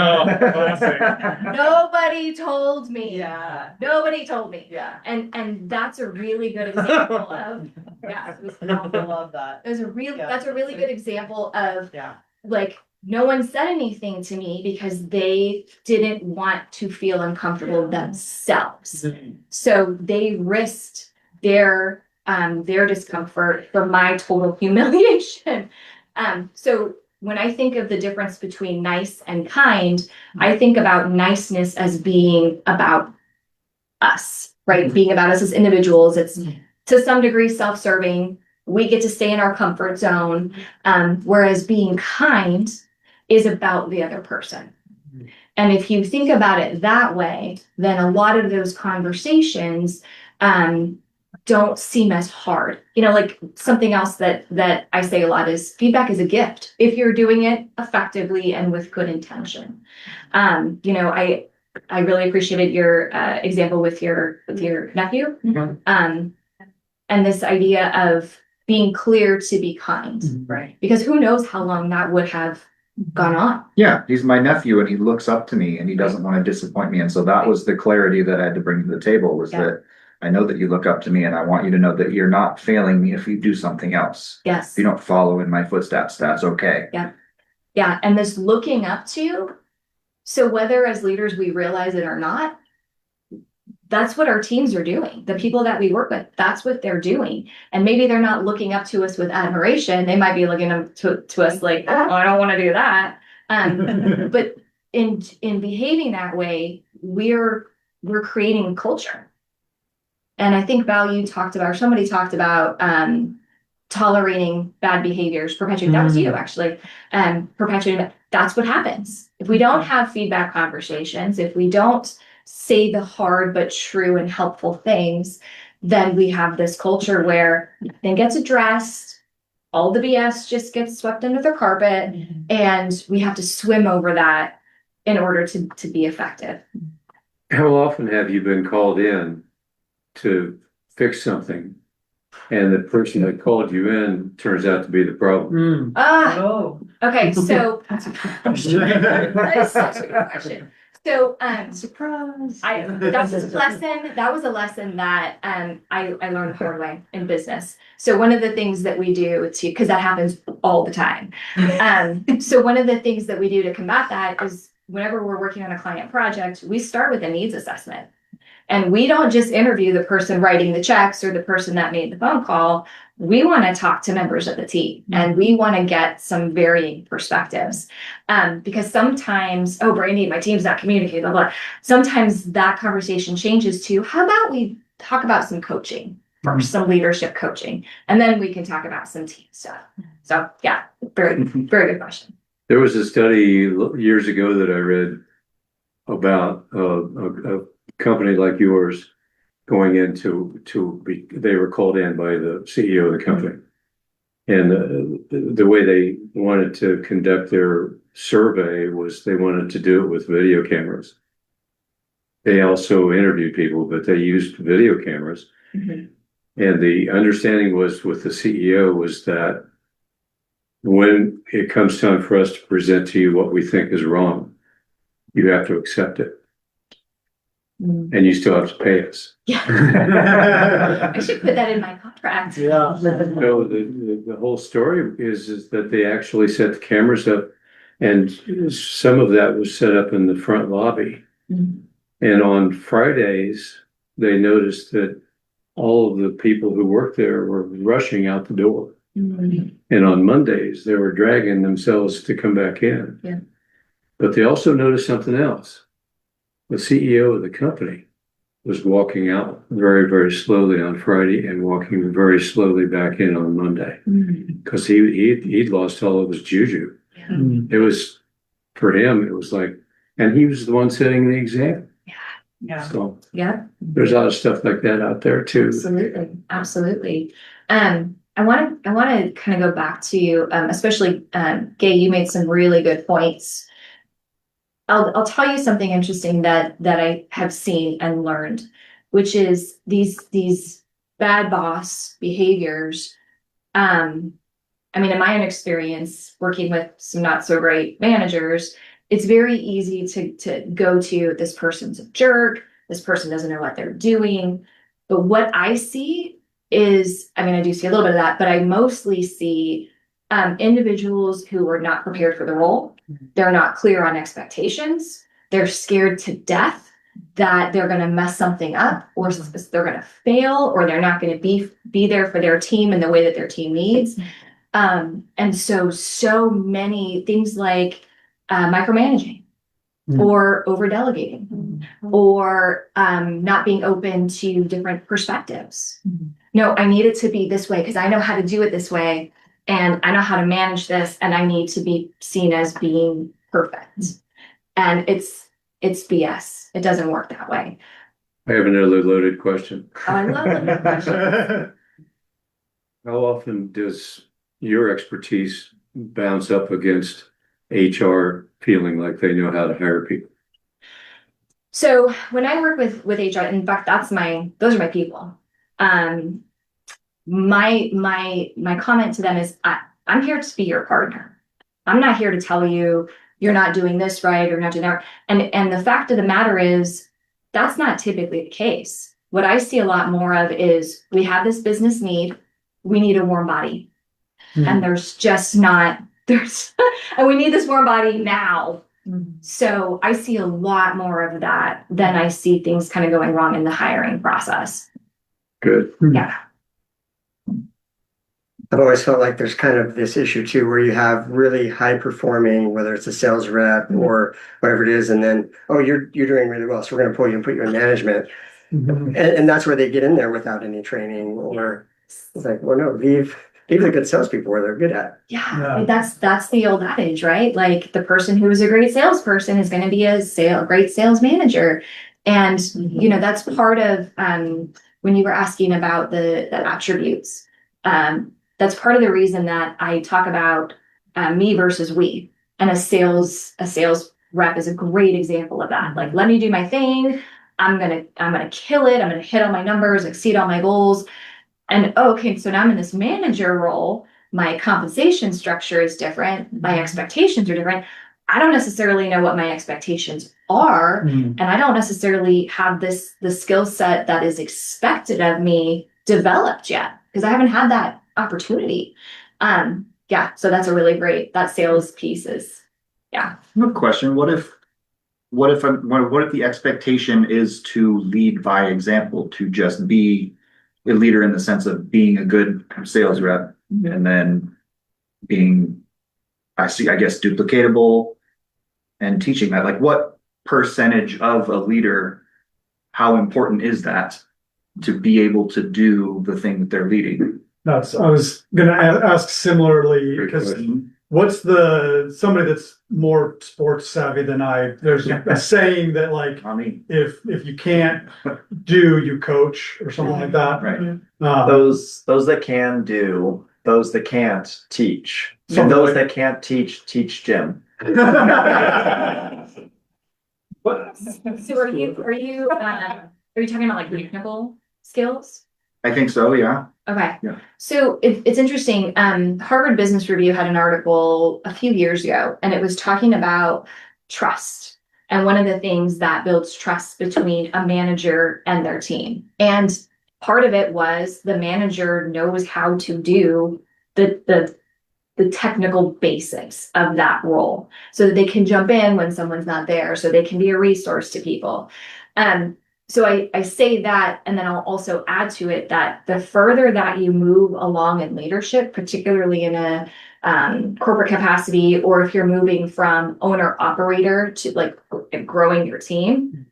told me. Yeah. Nobody told me. Yeah. And that's a really good example of I love that. that's a really Yeah. good example of Yeah. like no one said anything to me because they didn't want to feel uncomfortable themselves. So they risked their discomfort for my total humiliation. So when I think of the difference between nice and kind, I think about niceness as being about us, right? Being about us as individuals. It's to some degree self-serving. We get to stay in our comfort zone. Whereas being kind is about the other person. And if you think about it that way, then a lot of those conversations don't seem as hard. You know, like something else that I say a lot is feedback is a gift if you're doing it effectively and with good intention. You know, I really appreciated your example with your nephew. And this idea of being clear to be kind, right? Because who knows how long that would have gone on. Yeah, he's my nephew and he looks up to me and he doesn't want to disappoint me. And so that was the clarity that I had to bring to the table was that I know that you look up to me and I want you to know that you're not failing me if you do something else. Yes. If you don't follow in my footsteps, that's okay. Yeah. And this looking up to, so whether as leaders we realize it or not, that's what our teams are doing. The people that we work with, that's what they're doing. And maybe they're not looking up to us with admiration. They might be looking up to us like, oh, I don't want to do that. But in behaving that way, we're creating culture. And I think somebody talked about tolerating bad behaviors, perpetuating. That was you actually, perpetuating. That's what happens if we don't have feedback conversations. If we don't say the hard but true and helpful things, then we have this culture where nothing gets addressed. All the BS just gets swept under the carpet, and we have to swim over that in order to be effective. How often have you been called in to fix something and the person that called you in turns out to be the problem? Okay, so that's such a good question. So Surprise. that was a lesson that I learned the hard way in business. So one of the things that we do because that happens all the time. So one of the things that we do to combat that is whenever we're working on a client project, we start with a needs assessment. And we don't just interview the person writing the checks or the person that made the phone call. We want to talk to members of the team and we want to get some varying perspectives. Because sometimes, oh, Brandy, my team's not communicating, blah, blah. Sometimes that conversation changes to, how about we talk about some coaching first, some leadership coaching, and then we can talk about some team stuff. So yeah, very, very good question. There was a study years ago that I read about a company like yours going into they were called in by the CEO of the company, and the way they wanted to conduct their survey was they wanted to do it with video cameras. They also interviewed people, but they used video cameras. And the understanding was with the CEO was that when it comes time for us to present to you what we think is wrong, you have to accept it. and you still have to pay us. Yeah. I should put that in my contract. Yeah. So the whole story is that they actually set the cameras up, and some of that was set up in the front lobby. Mhm. And on Fridays, they noticed that all of the people who worked there were rushing out the door. Mhm. And on Mondays, they were dragging themselves to come back in. Yeah. But they also noticed something else. The CEO of the company was walking out very, very slowly on Friday and walking very slowly back in on Monday. Mhm. Because he'd lost all of his juju. Yeah. It was, for him, it was like, and he was the one setting the example. Yeah. So Yeah. there's a lot of stuff like that out there too. Absolutely, absolutely. I want to kind of go back to you, especially Gay. You made some really good points. I'll tell you something interesting that I have seen and learned, which is these bad boss behaviors. I mean, in my own experience, working with some not so great managers, it's very easy to go to this person's a jerk. This person doesn't know what they're doing. But what I see is, I mean, I do see a little bit of that, but I mostly see individuals who are not prepared for the role. They're not clear on expectations. They're scared to death that they're going to mess something up, or they're going to fail, or they're not going to be there for their team in the way that their team needs. And so many things like micromanaging, or over delegating, or not being open to different perspectives. No, I need it to be this way because I know how to do it this way, and I know how to manage this, and I need to be seen as being perfect. And it's BS. It doesn't work that way. I have another loaded question. Oh, I love that question. How often does your expertise bounce up against HR feeling like they know how to hire people? So when I work with HR, in fact, those are my people. My comment to them is, I'm here to be your partner. I'm not here to tell you you're not doing this right or not doing that. And the fact of the matter is, that's not typically the case. What I see a lot more of is, we have this business need, we need a warm body. And there's just not, and we need this warm body now. So I see a lot more of that than I see things kind of going wrong in the hiring process. Good. Yeah. I've always felt like there's kind of this issue too, where you have really high performing, whether it's a sales rep or whatever it is, and then, oh, you're doing really well, so we're going to pull you and put you in management. And that's where they get in there without any training, or it's like, well, no, leave the good salespeople where they're good at. Yeah. That's the old adage, right? Like, the person who is a great salesperson is going to be a great sales manager. And, you know, that's part of, when you were asking about the attributes, that's part of the reason that I talk about me versus we. And a sales rep is a great example of that. Like, let me do my thing. I'm gonna kill it. I'm gonna hit all my numbers, exceed all my goals. And okay, so now I'm in this manager role. My compensation structure is different. My expectations are different. I don't necessarily know what my expectations are, and I don't necessarily have the skill set that is expected of me developed yet, because I haven't had that opportunity. Yeah, so that's a really great, that sales piece is, yeah. I have a question. What if the expectation is to lead by example, to just be a leader in the sense of being a good sales rep, and then being, I guess, duplicatable and teaching that? Like, what percentage of a leader, how important is that to be able to do the thing that they're leading? I was gonna ask similarly, Great because question. what's somebody that's more sports savvy than there's a saying that, like, I mean, if you can't do, you coach, or something like that. right. Those that can do, those that can't teach, and Something those like- that can't teach Jim. So are you talking about like technical skills? I think so, yeah. Okay. Yeah. So it's interesting. Harvard Business Review had an article a few years ago, and it was talking about trust. And one of the things that builds trust between a manager and their team. And part of it was the manager knows how to do the technical basics of that role so that they can jump in when someone's not there, so they can be a resource to people. So I say that, and then I'll also add to it that the further that you move along in leadership, particularly in a corporate capacity, or if you're moving from owner operator to like growing your team,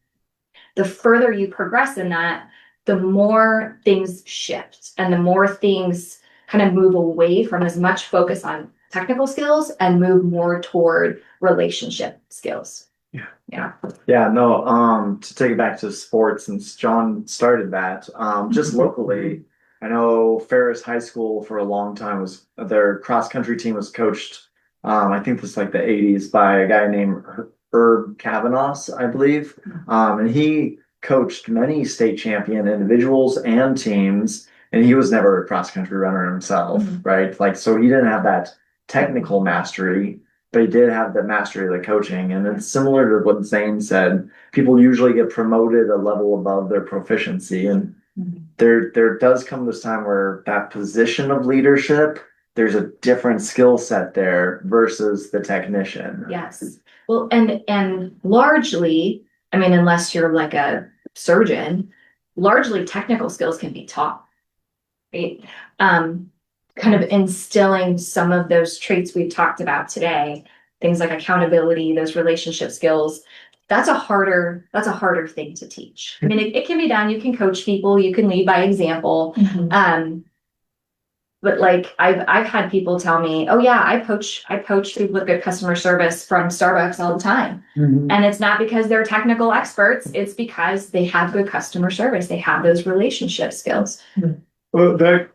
the further you progress in that, the more things shift and the more things kind of move away from as much focus on technical skills and move more toward relationship skills. Yeah, no, to take it back to sports, since John started that, just locally, I know Ferris High School for a long time was, their cross country team was coached, I think this like the 80s by a guy named Herb Kavanaugh, I believe. And he coached many state champion individuals and teams, and he was never a cross country runner himself, right? Like, so he didn't have that technical mastery, but he did have the mastery of the coaching. And it's similar to what Zane said, people usually get promoted a level above their proficiency. And there does come this time where that position of leadership, there's a different skill set there versus the technician. Yes. Well, and largely, I mean, unless you're like a surgeon, largely technical skills can be taught, right? Kind of instilling some of those traits we've talked about today, things like accountability, those relationship skills, that's a harder thing to teach. I mean, it can be done. You can coach people, you can lead by example. But like I've had people tell me, oh yeah, I coach people with good customer service from Starbucks all the time. And it's not because they're technical experts, it's because they have good customer service. They have those relationship skills. Well, that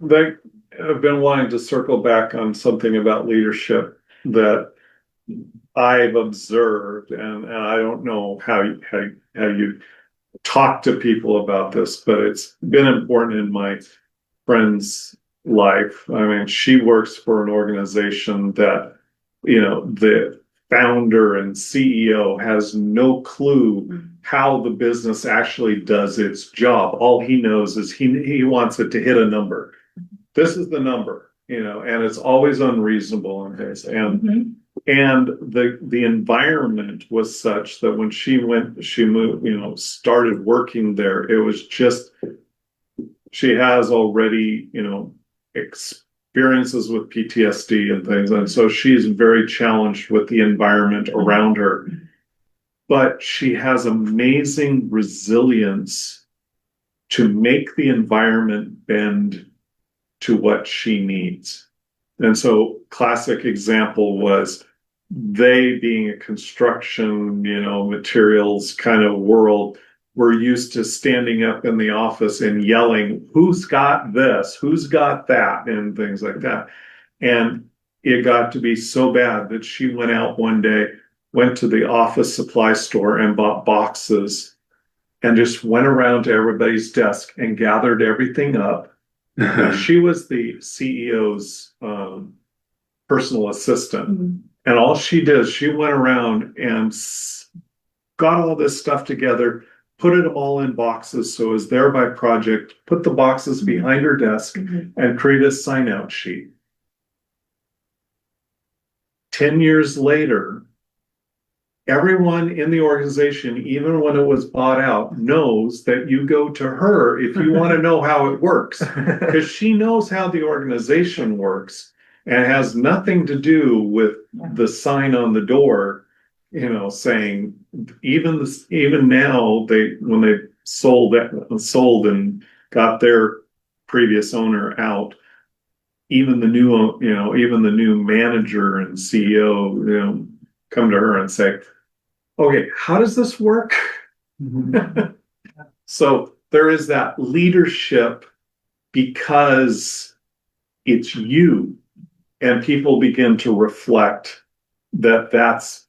I've been wanting to circle back on something about leadership that I've observed, and I don't know how you talk to people about this, but it's been important in my friend's life. I mean, she works for an organization that, you know, the founder and CEO has no clue how the business actually does its job. All he knows is he wants it to hit a number. This is the number, you know, and it's always unreasonable in his. And the environment was such that when she moved, you know, started working there, it was just, she has already, you know, experiences with PTSD and things. And so she's very challenged with the environment around her. But she has amazing resilience to make the environment bend to what she needs. And so classic example was they being a construction, you know, materials kind of world, were used to standing up in the office and yelling, who's got this, who's got that, and things like that. And it got to be so bad that she went out one day, went to the office supply store and bought boxes and just went around to everybody's desk and gathered everything up. She was the CEO's personal assistant. And all she did, she went around and got all this stuff together, put it all in boxes. So it was there by project, put the boxes behind her desk and create a sign out sheet. 10 years later, everyone in the organization, even when it was bought out, knows that you go to her if you want to know how it works, because she knows how the organization works and has nothing to do with the sign on the door, you know, saying even now when they sold and got their previous owner out, even the new manager and CEO, you know, come to her and say, okay, how does this work? So there is that leadership because it's you, and people begin to reflect that that's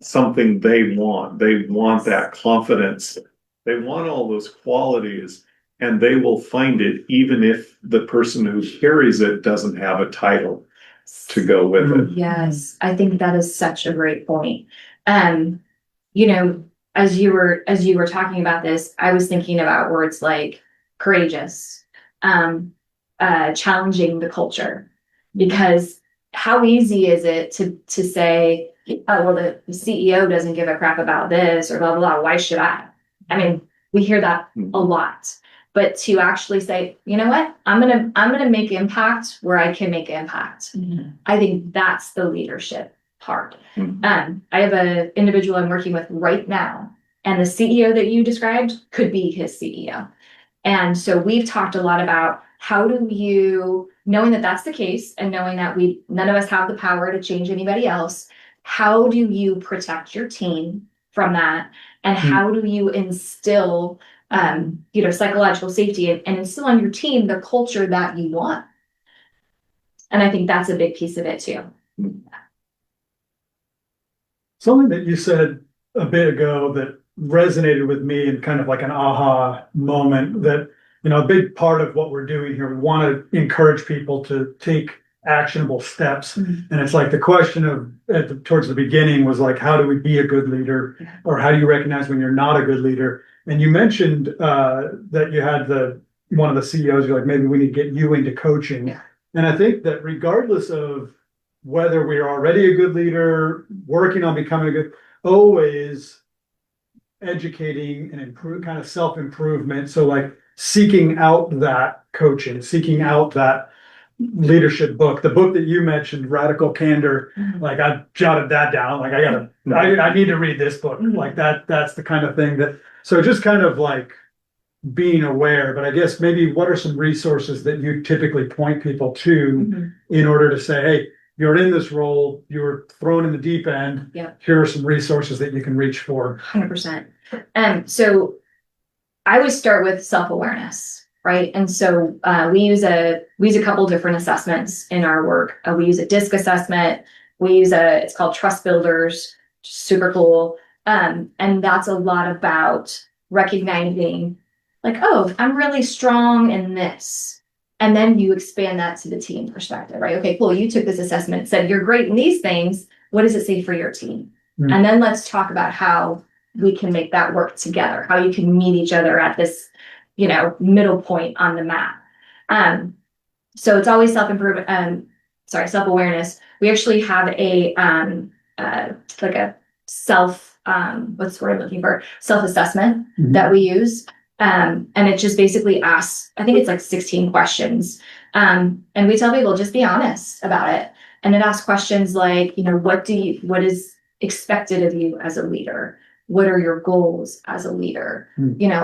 something they want. They want that confidence. They want all those qualities, and they will find it even if the person who carries it doesn't have a title to go with it. Yes, I think that is such a great point. You know, as you were talking about this, I was thinking about words like courageous, challenging the culture, because how easy is it to say, oh, well, the CEO doesn't give a crap about this or blah, blah, blah. Why should I? I mean, we hear that a lot, but to actually say, you know what, I'm going to make impact where I can make impact. I think that's the leadership part. I have an individual I'm working with right now, and the CEO that you described could be his CEO. And so we've talked a lot about how do you, knowing that that's the case and knowing that none of us have the power to change anybody else, how do you protect your team from that? And how do you instill, psychological safety and instill on your team the culture that you want? And I think that's a big piece of it too. Something that you said a bit ago that resonated with me and kind of like an aha moment that, a big part of what we're doing here, we want to encourage people to take actionable steps. And it's like the question of towards the beginning was like, how do we be a good leader, or how do you recognize when you're not a good leader? And you mentioned that you had one of the CEOs, you're like, maybe we need to get you into coaching. Yeah. And I think that regardless of whether we're already a good leader, working on becoming a good, always educating and kind of self-improvement. So like seeking out that coaching, seeking out that leadership book, the book that you mentioned, Radical Candor, like I jotted that down. Like I need to read this book. Like that's the kind of thing so just kind of like being aware, but I guess maybe what are some resources that you typically point people to in order to say, hey, you're in this role, you're thrown in the deep end. Yeah. Here are some resources that you can reach for. 100%. So I would start with self-awareness, right? And so we use a couple different assessments in our work. We use a DISC assessment. We use it's called Trust Builders, super cool. And that's a lot about recognizing like, oh, I'm really strong in this. And then you expand that to the team perspective, right? Okay, cool. You took this assessment, said you're great in these things. What does it say for your team? And then let's talk about how we can make that work together, how you can meet each other at this, middle point on the map. So it's always self-awareness. We actually have like a what's the word I'm looking for? Self-assessment that we use. And it just basically asks, I think it's like 16 questions. And we tell people just be honest about it. And it asks questions like, what is expected of you as a leader? What are your goals as a leader?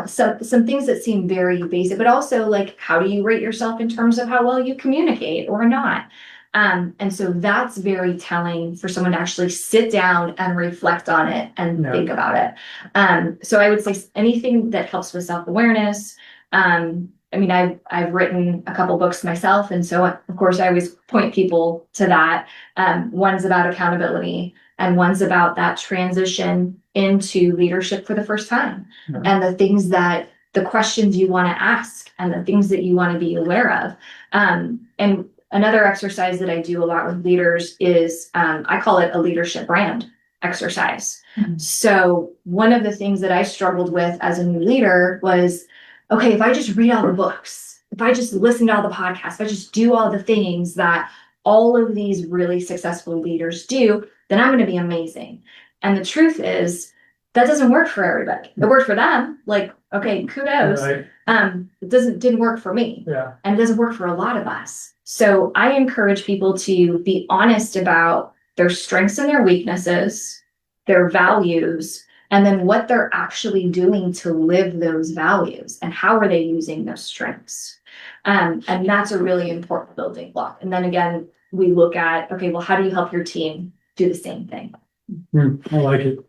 So some things that seem very basic, but also like, how do you rate yourself in terms of how well you communicate or not? And so that's very telling for someone to actually sit down and reflect on it and think about it. So I would say anything that helps with self-awareness. I've written a couple books myself. And so of course I always point people to that. One's about accountability and one's about that transition into leadership for the first time and the questions you want to ask and the things that you want to be aware of. And another exercise that I do a lot with leaders is I call it a leadership brand exercise. So one of the things that I struggled with as a new leader was, okay, if I just read all the books, if I just listen to all the podcasts, if I just do all the things that all of these really successful leaders do, then I'm going to be amazing. And the truth is that doesn't work for everybody. It worked for them. Like, okay, kudos. Right. It didn't work for me. Yeah. And it doesn't work for a lot of us. So I encourage people to be honest about their strengths and their weaknesses, their values, and then what they're actually doing to live those values and how are they using those strengths. And that's a really important building block. And then again, we look at, okay, well, how do you help your team do the same thing? I like it.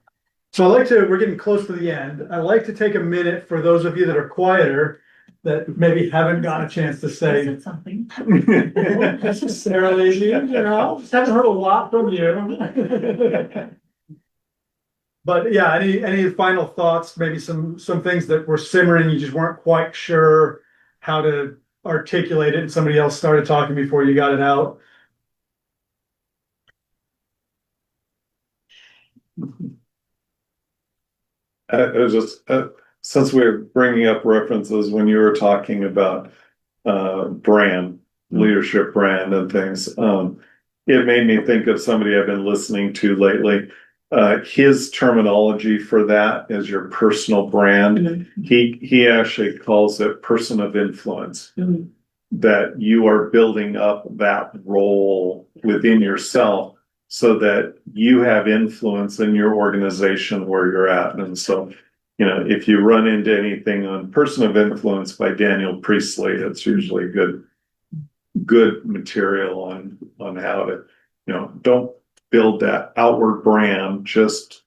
So we're getting close to the end. I'd like to take a minute for those of you that are quieter that maybe haven't gotten a chance to say something. Necessarily, haven't heard a lot from you. But yeah, any final thoughts, maybe some things that were simmering, you just weren't quite sure how to articulate it, and somebody else started talking before you got it out. Just since we're bringing up references when you were talking about brand, leadership brand and things, it made me think of somebody I've been listening to lately. His terminology for that is your personal brand. He actually calls it person of influence. That you are building up that role within yourself so that you have influence in your organization where you're at. And so, you know, if you run into anything on Person of Influence by Daniel Priestley, it's usually good material on how to, you know, don't build that outward brand, just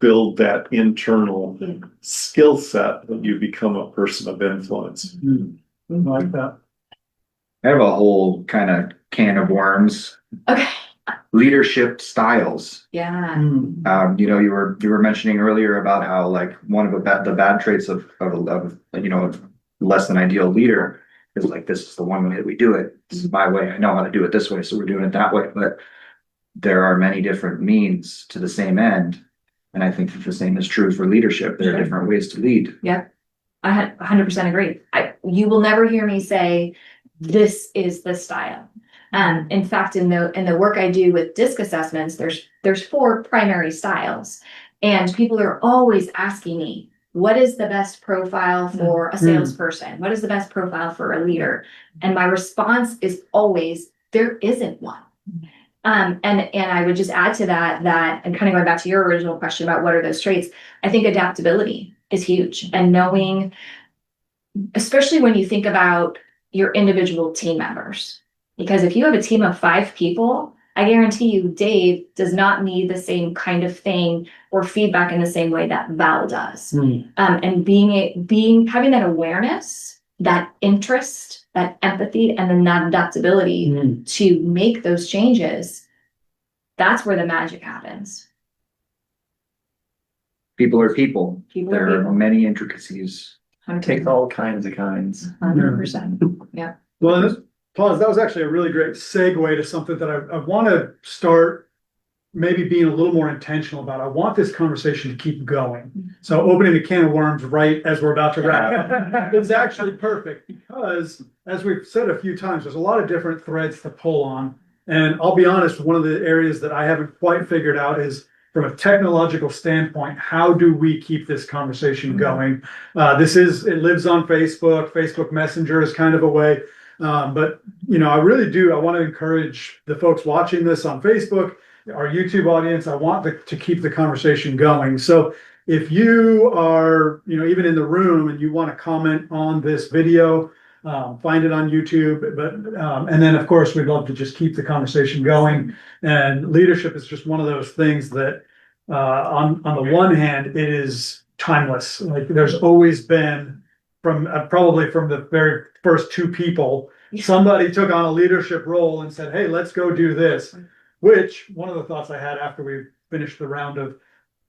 build that internal skill set that you become a person of influence. I like that. I have a whole kind of can of worms. Okay. Leadership styles. Yeah. You know, you were mentioning earlier about how like one of the bad traits of you know, less than ideal leader is like, this is the one way that we do it. This is my way. I know how to do it this way, so we're doing it that way. But there are many different means to the same end, and I think that the same is true for leadership. There are different ways to lead. Yep. I 100% agree. You will never hear me say this is the style. In fact, in the work I do with DISC assessments, there's 4 primary styles, and people are always asking me, what is the best profile for a salesperson? What is the best profile for a leader? And my response is always, there isn't one. And I would just add to that, and kind of going back to your original question about what are those traits, I think adaptability is huge, and knowing, especially when you think about your individual team members. Because if you have a team of 5 people, I guarantee you Dave does not need the same kind of thing or feedback in the same way that Val does. And having that awareness, that interest, that empathy, and then that adaptability to make those changes, that's where the magic happens. People are people. There are many intricacies. Takes all kinds of kinds. 100%. Yeah. Well, Pause, that was actually a really great segue to something that I want to start maybe being a little more intentional about. I want this conversation to keep going. So opening a can of worms right as we're about to wrap up is actually perfect, because as we've said a few times, there's a lot of different threads to pull on. And I'll be honest, one of the areas that I haven't quite figured out is, from a technological standpoint, how do we keep this conversation going? It lives on Facebook. Facebook Messenger is kind of a way. But, you know, I really do. I want to encourage the folks watching this on Facebook, our YouTube audience. I want to keep the conversation going. So if you are, you know, even in the room and you want to comment on this video, find it on YouTube. But and then, of course, we'd love to just keep the conversation going. And leadership is just one of those things that on the one hand, it is timeless. Like there's always been, from probably from the very first 2 people, somebody took on a leadership role and said, hey, let's go do this. Which, one of the thoughts I had after we finished the round of,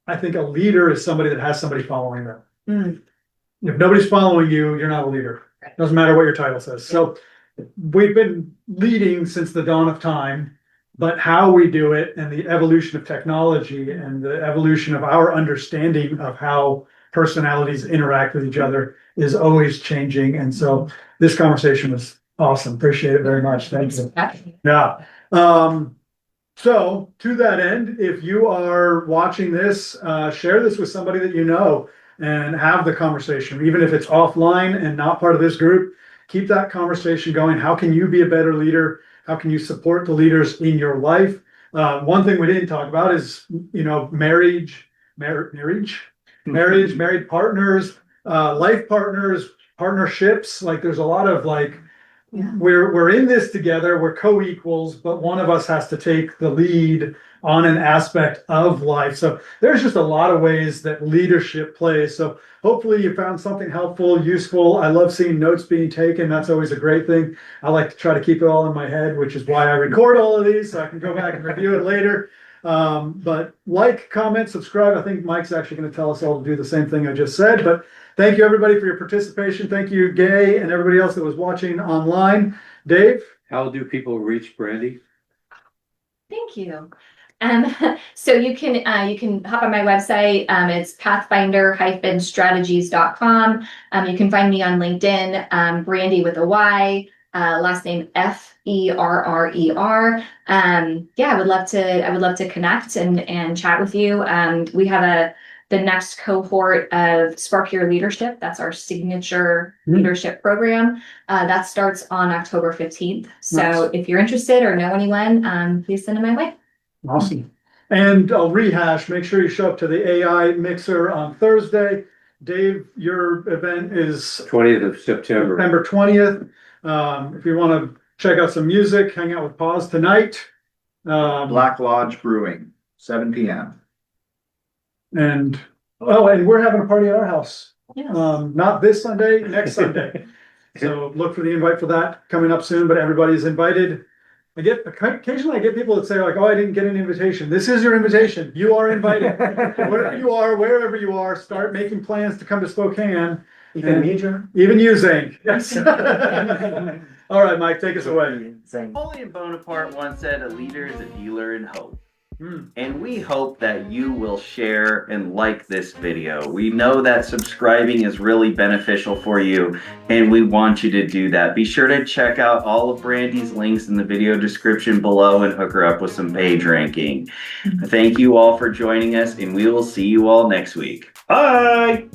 I think a leader is somebody that has somebody following them. If nobody's following you, you're not a leader. Doesn't matter what your title says. So we've been leading since the dawn of time, but how we do it and the evolution of technology and the evolution of our understanding of how personalities interact with each other is always changing. And so this conversation was awesome. Appreciate it very much. Thank you. Yeah. So to that end, if you are watching this, share this with somebody that you know and have the conversation, even if it's offline and not part of this group. Keep that conversation going. How can you be a better leader? How can you support the leaders in your life? One thing we didn't talk about is, you know, married partners, life partners, partnerships. Like there's a lot of like, we're in this together, we're co-equals, but one of us has to take the lead on an aspect of life. So there's just a lot of ways that leadership plays. So hopefully you found something helpful, useful. I love seeing notes being taken. That's always a great thing. I like to try to keep it all in my head, which is why I record all of these so I can go back and review it later. But like, comment, subscribe. I think Mike's actually going to tell us all to do the same thing I just said. But thank you everybody for your participation. Thank you, Gay, and everybody else that was watching online. Dave? How do people reach Brandy? Thank you. So you can hop on my website. It's pathfinder-strategies.com. You can find me on LinkedIn, Brandy with a Y, last name Ferrer. Yeah, I would love to connect and chat with you. We have the next cohort of Spark Your Leadership. That's our signature leadership program. That starts on October 15th. So Nice. if you're interested or know anyone, please send them my way. Awesome. And I'll rehash, make sure you show up to the AI mixer on Thursday. Dave, your event is 20th of September. September 20th. If you want to check out some music, hang out with Paz tonight. Black Lodge Brewing, 7 p.m. And we're having a party at our house. Yes. Not this Sunday, next Sunday. So look for the invite for that coming up soon, but everybody's invited. Occasionally I get people that say like, oh, I didn't get an invitation. This is your invitation. You are invited. Wherever you are, start making plans to come to Spokane. Even me, John? Even you, Zane. Yes. All right, Mike, take us away. Napoleon Bonaparte once said, a leader is a dealer in hope. And we hope that you will share and like this video. We know that subscribing is really beneficial for you, and we want you to do that. Be sure to check out all of Brandy's links in the video description below and hook her up with some page ranking. Thank you all for joining us, and we will see you all next week. Bye!